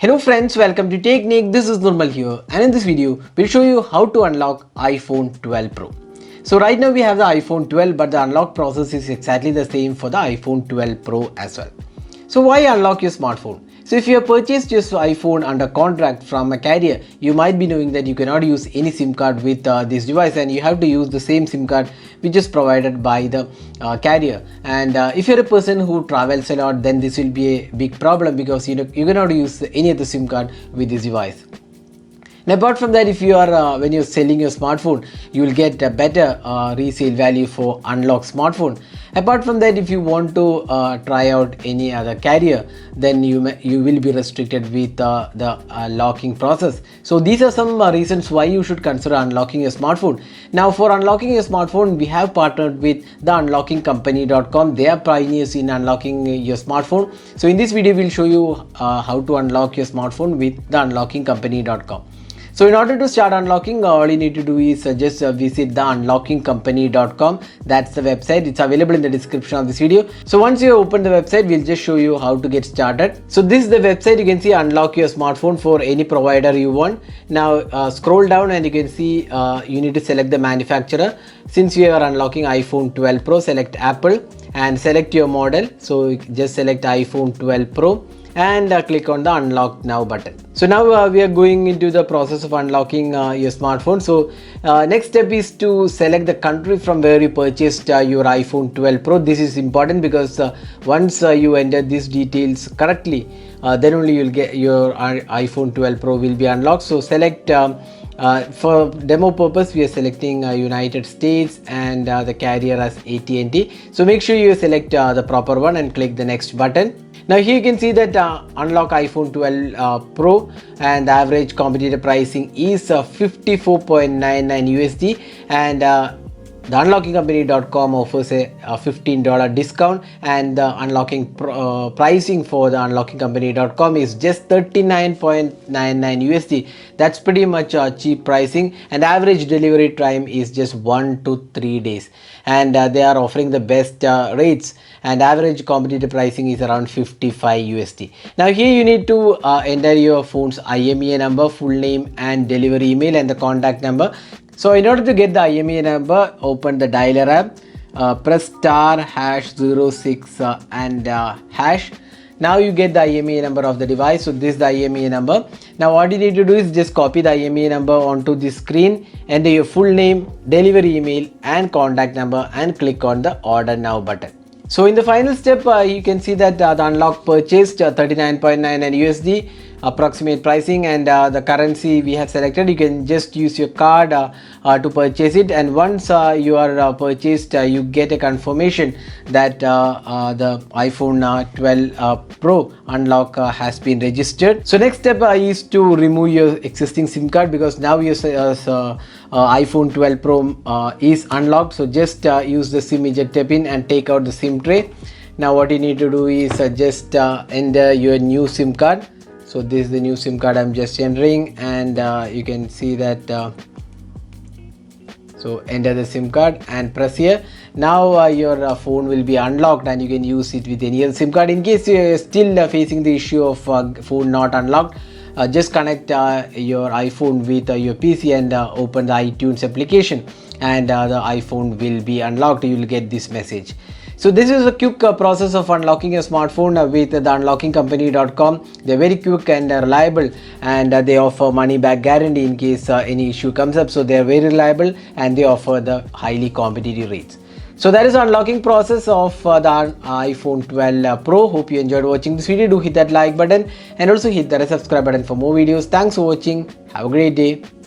Hello friends, welcome to Technique. This is Nirmal here, and in this video we'll show you how to unlock iPhone 12 Pro. So right now we have the iPhone 12, but the unlock process is exactly the same for the iPhone 12 Pro as well. So why unlock your smartphone? So if you have purchased your iPhone under contract from a carrier, you might be knowing that you cannot use any SIM card with this device, and you have to use the same SIM card which is provided by the carrier. And if you're a person who travels a lot, then this will be a big problem because you cannot use any other SIM card with this device. And apart from that, if you are when you're selling your smartphone, you will get a better resale value for unlocked smartphone. Apart from that, if you want to try out any other carrier, then you will be restricted with the locking process. So these are some reasons why you should consider unlocking your smartphone. Now, for unlocking your smartphone, we have partnered with the unlockingcompany.com. They are pioneers in unlocking your smartphone. So in this video, we'll show you how to unlock your smartphone with the unlockingcompany.com. So in order to start unlocking, all you need to do is just visit the unlockingcompany.com. That's the website. It's available in the description of this video. So once you open the website, we'll just show you how to get started. So this is the website. You can see unlock your smartphone for any provider you want. Now scroll down and you can see you need to select the manufacturer. Since you are unlocking iPhone 12 Pro, select Apple and select your model. So just select iPhone 12 Pro and click on the unlock now button. So now we are going into the process of unlocking your smartphone. So next step is to select the country from where you purchased your iPhone 12 Pro. This is important because once you enter these details correctly, then only you'll get your iPhone 12 Pro will be unlocked. So select for demo purpose, we are selecting United States and the carrier as AT&T. So make sure you select the proper one and click the next button. Now here you can see that unlock iPhone 12 Pro, and the average competitor pricing is 54.99 USD, and the unlockingcompany.com offers a $15 discount, and the unlocking pricing for the unlockingcompany.com is just 39.99 USD. That's pretty much cheap pricing, and average delivery time is just 1 to 3 days, and they are offering the best rates, and average competitive pricing is around 55 USD. Now here you need to enter your phone's IMEI number, full name and delivery email, and the contact number. So in order to get the IMEI number, open the dialer app, press star #06 and hash. Now you get the IMEI number of the device. So this is the IMEI number. Now what you need to do is just copy the IMEI number onto the screen, enter your full name, delivery email and contact number, and click on the order now button. So in the final step, you can see that the unlock purchased 39.99 USD approximate pricing, and the currency we have selected. You can just use your card to purchase it, and once you are purchased, you get a confirmation that the iPhone 12 Pro unlock has been registered. So next step is to remove your existing SIM card, because now your iPhone 12 Pro is unlocked. So just use the SIM ejector pin and take out the SIM tray. Now what you need to do is just enter your new SIM card. So this is the new SIM card I'm just entering, and you can see that so enter the SIM card and press here. Now your phone will be unlocked, and you can use it with any other SIM card. In case you are still facing the issue of phone not unlocked, just connect your iPhone with your PC and open the iTunes application, and the iPhone will be unlocked. You will get this message. So this is a quick process of unlocking your smartphone with the unlockingcompany.com. They're very quick and reliable, and they offer money back guarantee in case any issue comes up. So they're very reliable, and they offer the highly competitive rates. So that is the unlocking process of the iPhone 12 Pro. Hope you enjoyed watching this video. Do hit that like button and also hit the subscribe button for more videos. Thanks for watching. Have a great day.